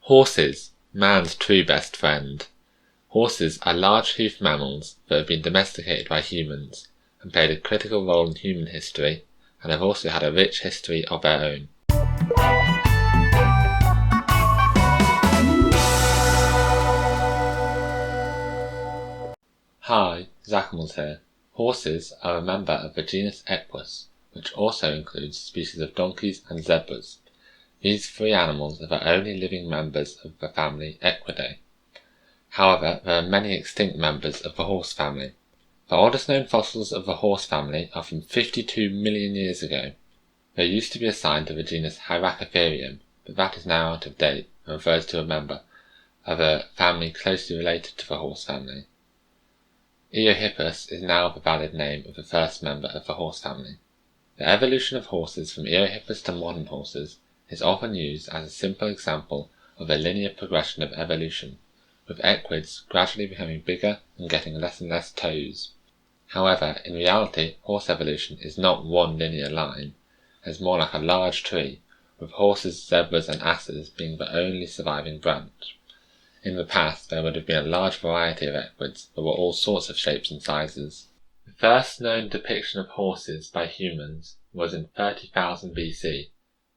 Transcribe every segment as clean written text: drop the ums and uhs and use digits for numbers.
Horses, man's true best friend. Horses are large hoofed mammals that have been domesticated by humans and played a critical role in human history and have also had a rich history of their own. Hi, Zachamels here. Horses are a member of the genus Equus, which also includes species of donkeys and zebras. These three animals are the only living members of the family Equidae. However, there are many extinct members of the horse family. The oldest known fossils of the horse family are from 52 million years ago. They used to be assigned to the genus Hyracotherium, but that is now out of date and refers to a member of a family closely related to the horse family. Earhippers is now the valid name of the first member of the horse family. The evolution of horses from Earhippers to modern horses is often used as a simple example of a linear progression of evolution, with equids gradually becoming bigger and getting less and less toes. However, in reality, horse evolution is not one linear line. It's more like a large tree, with horses, zebras and asses being the only surviving branch. In the past, there would have been a large variety of equids that were all sorts of shapes and sizes. The first known depiction of horses by humans was in 30,000 BC,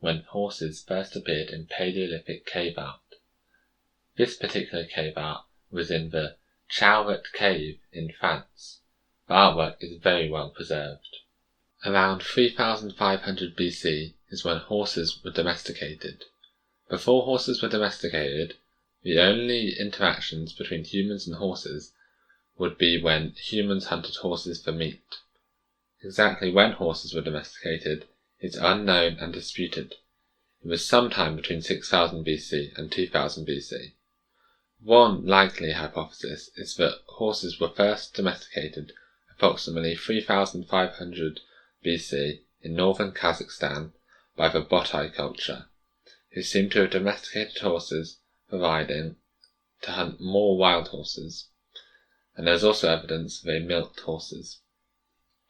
when horses first appeared in Paleolithic cave art. This particular cave art was in the Chariots cave in France. The artwork is very well preserved. Around 3500 BC is when horses were domesticated. Before horses were domesticated, the only interactions between humans and horses would be when humans hunted horses for meat. Exactly when horses were domesticated is unknown and disputed. It was sometime between 6000 BC and 2000 BC. One likely hypothesis is that horses were first domesticated approximately 3500 BC in northern Kazakhstan by the Botai culture, who seem to have domesticated horses for riding to hunt more wild horses, and there is also evidence they milked horses.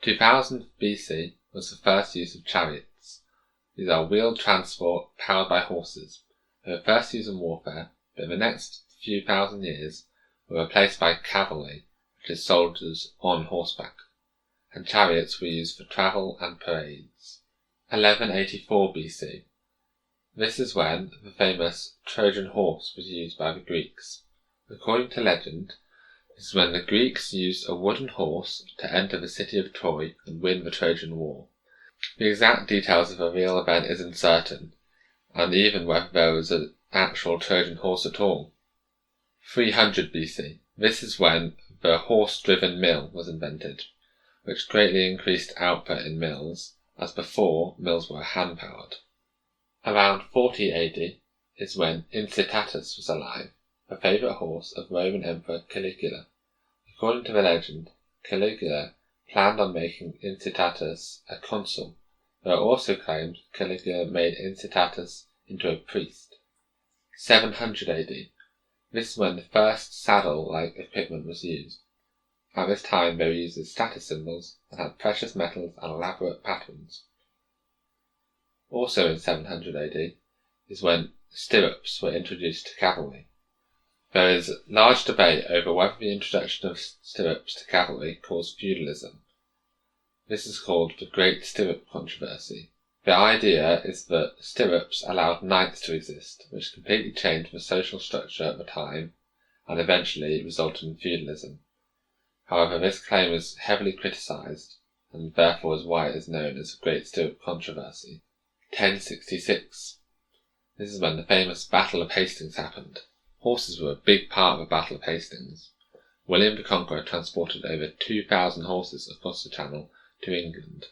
2000 BC was the first use of chariots. These are wheeled transport powered by horses. They were first used in warfare, but in the next few thousand years were replaced by cavalry, which is soldiers on horseback, and chariots were used for travel and parades. 1184 BC. This is when the famous Trojan horse was used by the Greeks. According to legend, this is when the Greeks used a wooden horse to enter the city of Troy and win the Trojan War. The exact details of the real event is uncertain, and even whether there was an actual Trojan horse at all. 300 BC. This is when the horse-driven mill was invented, which greatly increased output in mills, as before mills were hand-powered. Around 40 AD is when Incitatus was alive, the favourite horse of Roman Emperor Caligula. According to the legend, Caligula planned on making Incitatus a consul. There are also claims Caligula made Incitatus into a priest. 700 AD. This is when the first saddle-like equipment was used. At this time they were used as status symbols and had precious metals and elaborate patterns. Also in 700 AD is when stirrups were introduced to cavalry. There is large debate over whether the introduction of stirrups to cavalry caused feudalism. This is called the Great Stirrup Controversy. The idea is that stirrups allowed knights to exist, which completely changed the social structure at the time and eventually resulted in feudalism. However, this claim is heavily criticised, and therefore is why it is known as the Great Stirrup Controversy. 1066. This is when the famous Battle of Hastings happened. Horses were a big part of the Battle of Hastings. William the Conqueror transported over 2,000 horses across the Channel to England.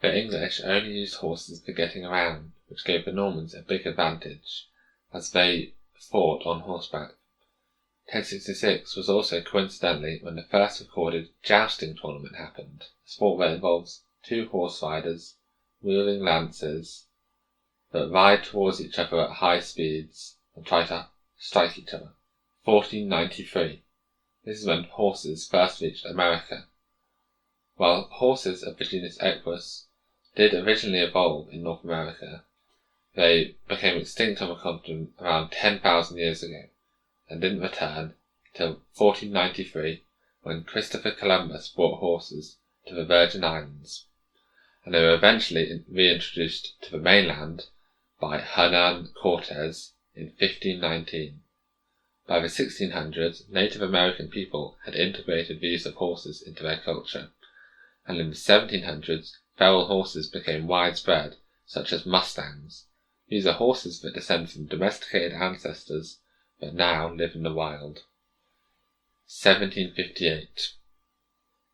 The English only used horses for getting around, which gave the Normans a big advantage, as they fought on horseback. 1066 was also coincidentally when the first recorded jousting tournament happened, a sport that involves two horse riders wielding lances that ride towards each other at high speeds and try to strike each other. 1493. This is when horses first reached America. While horses of the genus Equus did originally evolve in North America, They became extinct on the continent around 10,000 years ago, and didn't return till 1493, when Christopher Columbus brought horses to the Virgin Islands, and they were eventually reintroduced to the mainland by Hernan Cortes in 1519. By the 1600s, Native American people had integrated the use of horses into their culture, and in the 1700s, feral horses became widespread, such as mustangs. These are horses that descend from domesticated ancestors but now live in the wild. 1758.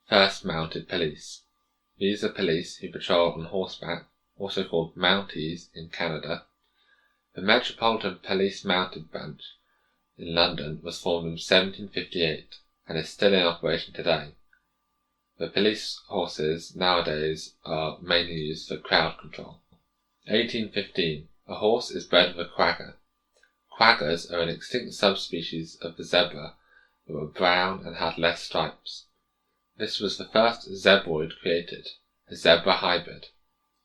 First mounted police. These are police who patrol on horseback, also called Mounties in Canada. The Metropolitan Police Mounted Branch in London was formed in 1758 and is still in operation today. The police horses nowadays are mainly used for crowd control. 1815. A horse is bred with a quagga. Quaggas are an extinct subspecies of the zebra that were brown and had less stripes. This was the first zebroid created, a zebra hybrid.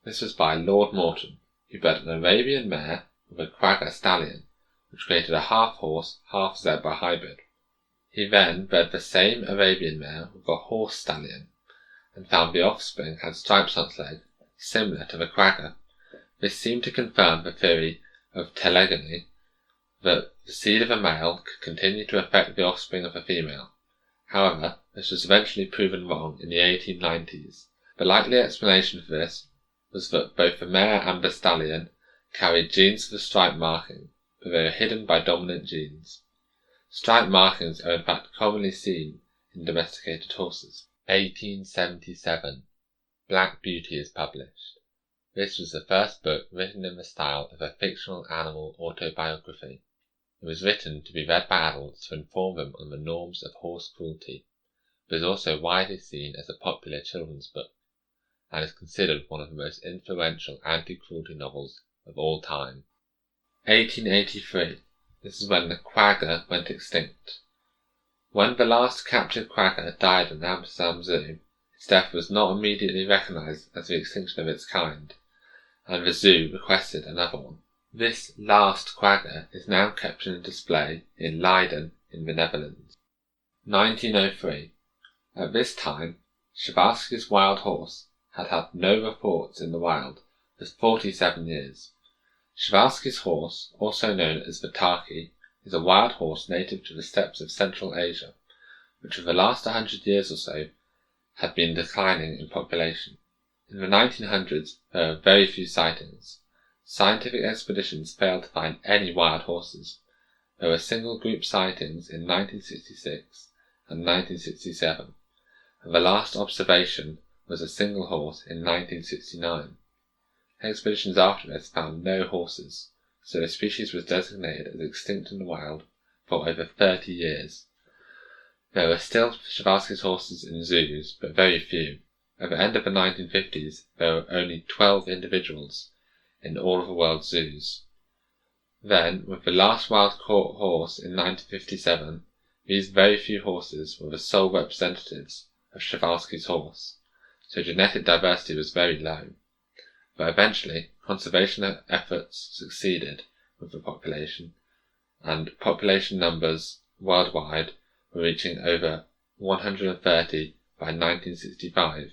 This was by Lord Morton, who bred an Arabian mare with a quagga stallion, which created a half-horse, half-zebra hybrid. He then bred the same Arabian mare with a horse stallion, and found the offspring had stripes on its leg, similar to the quagga. This seemed to confirm the theory of telegony, that the seed of a male could continue to affect the offspring of a female. However, this was eventually proven wrong in the 1890s. The likely explanation for this was that both the mare and the stallion carried genes of the stripe marking, but they were hidden by dominant genes. Stripe markings are in fact commonly seen in domesticated horses. 1877. Black Beauty is published. This was the first book written in the style of a fictional animal autobiography. It was written to be read by adults to inform them on the norms of horse cruelty, but is also widely seen as a popular children's book, and is considered one of the most influential anti-cruelty novels of all time. 1883. This is when the quagga went extinct. When the last captured quagga died in Amsterdam Zoo, its death was not immediately recognised as the extinction of its kind, and the zoo requested another one. This last quagga is now kept in a display in Leiden in the Netherlands. 1903. At this time, Przewalski's wild horse had had no reports in the wild for 47 years. Przewalski's horse, also known as the Tarki, is a wild horse native to the steppes of Central Asia, which for the last 100 years or so had been declining in population. In the 1900s, there were very few sightings. Scientific expeditions failed to find any wild horses. There were single group sightings in 1966 and 1967, and the last observation was a single horse in 1969. Expeditions after this found no horses, so the species was designated as extinct in the wild for over 30 years. There were still Przewalski's horses in zoos, but very few. At the end of the 1950s, there were only 12 individuals in all of the world's zoos. Then, with the last wild caught horse in 1957, these very few horses were the sole representatives of Przewalski's horse, so genetic diversity was very low. But eventually, conservation efforts succeeded with the population, and population numbers worldwide were reaching over 130 by 1965,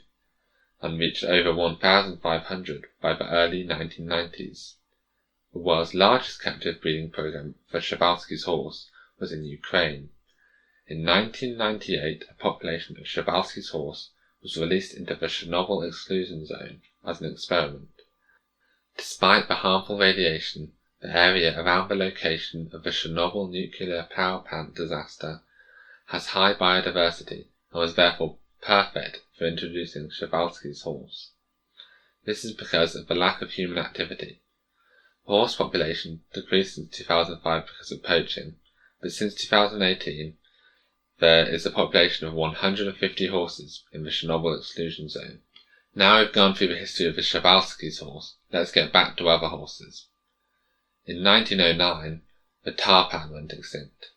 and reached over 1,500 by the early 1990s. The world's largest captive breeding program for Przewalski's horse was in Ukraine. In 1998, a population of Przewalski's horse was released into the Chernobyl exclusion zone as an experiment. Despite the harmful radiation, the area around the location of the Chernobyl nuclear power plant disaster has high biodiversity and was therefore perfect for introducing Przewalski's horse. This is because of the lack of human activity. The horse population decreased since 2005 because of poaching, but since 2018 there is a population of 150 horses in the Chernobyl exclusion zone. Now we've gone through the history of the Przewalski's horse, let's get back to other horses. In 1909, the tarpan went extinct.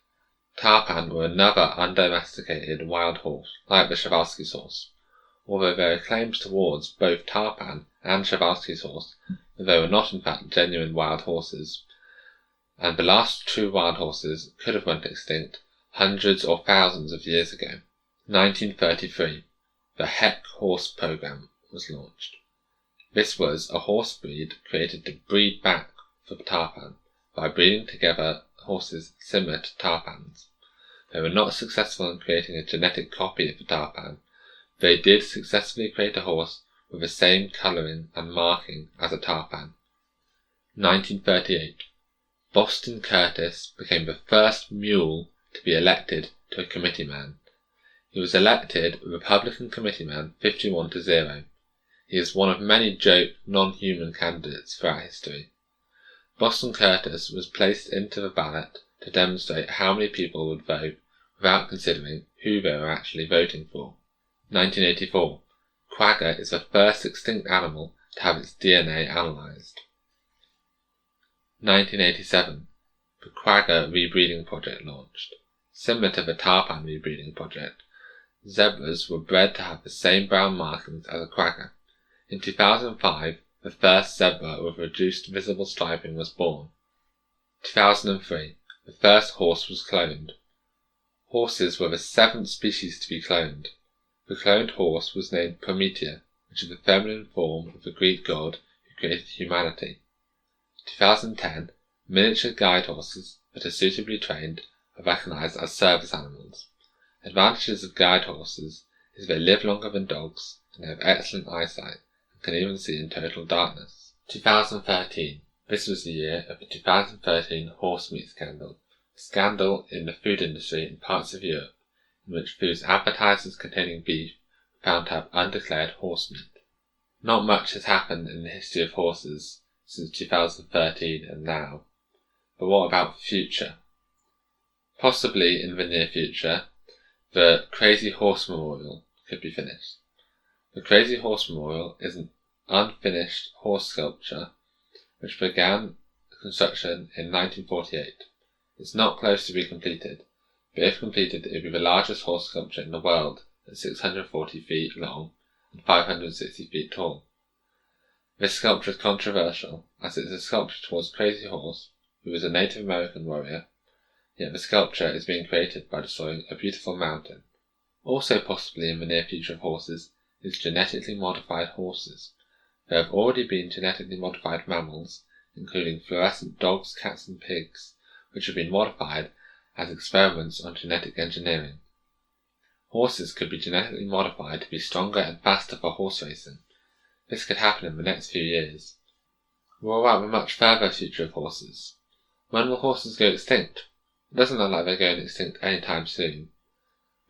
Tarpan were another undomesticated wild horse, like the Przewalski's horse. Although there are claims towards both tarpan and Przewalski's horse, but they were not in fact genuine wild horses, and the last true wild horses could have went extinct hundreds or thousands of years ago. 1933, the Heck Horse Program was launched. This was a horse breed created to breed back for tarpan by breeding together horses similar to tarpans. They were not successful in creating a genetic copy of the tarpan. They did successfully create a horse with the same colouring and marking as a tarpan. 1938. Boston Curtis became the first mule to be elected to a committeeman. He was elected Republican committeeman 51-0. He is one of many joke, non-human candidates throughout history. Boston Curtis was placed into the ballot to demonstrate how many people would vote without considering who they were actually voting for. 1984. Quagga is the first extinct animal to have its DNA analysed. 1987. The Quagga Rebreeding Project launched. Similar to the tarpan rebreeding project, zebras were bred to have the same brown markings as a quagga. In 2005, the first zebra with reduced visible striping was born. 2003, the first horse was cloned. Horses were the 7th species to be cloned. The cloned horse was named Prometheia, which is the feminine form of the Greek god who created humanity. 2010, miniature guide horses that are suitably trained are recognized as service animals. Advantages of guide horses is they live longer than dogs and have excellent eyesight and can even see in total darkness. 2013. This was the year of the 2013 horse meat scandal, a scandal in the food industry in parts of Europe, in which foods advertised as containing beef were found to have undeclared horse meat. Not much has happened in the history of horses since 2013 and now, but what about the future? Possibly in the near future, the Crazy Horse Memorial could be finished. The Crazy Horse Memorial is an unfinished horse sculpture which began construction in 1948. It's not close to being completed, but if completed it would be the largest horse sculpture in the world at 640 feet long and 560 feet tall. This sculpture is controversial as it is a sculpture towards Crazy Horse, who was a Native American warrior, yet the sculpture is being created by destroying a beautiful mountain. Also possibly in the near future of horses is genetically modified horses. There have already been genetically modified mammals, including fluorescent dogs, cats and pigs, which have been modified as experiments on genetic engineering. Horses could be genetically modified to be stronger and faster for horse racing. This could happen in the next few years. What about the much further future of horses? When will horses go extinct? It doesn't look like they're going extinct anytime soon.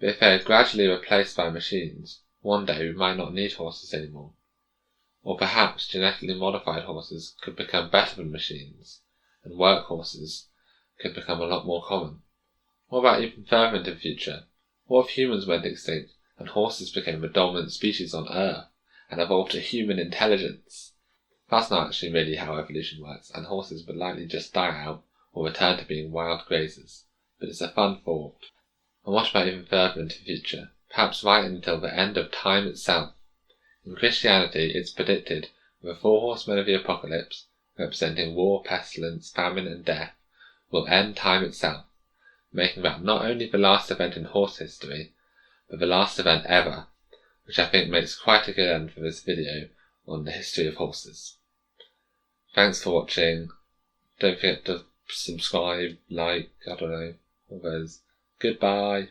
But if they are gradually replaced by machines, one day we might not need horses anymore. Or perhaps genetically modified horses could become better than machines, and work horses could become a lot more common. What about even further into the future? What if humans went extinct and horses became the dominant species on Earth and evolved a human intelligence? That's not actually really how evolution works, and horses would likely just die out or return to being wild grazers, but it's a fun thought. And what about even further into the future? Perhaps right until the end of time itself. In Christianity, it's predicted that the 4 horsemen of the apocalypse, representing war, pestilence, famine and death, will end time itself, making that not only the last event in horse history, but the last event ever, which I think makes quite a good end for this video on the history of horses. Thanks for watching. Don't forget to subscribe, like, I don't know, all those. Goodbye.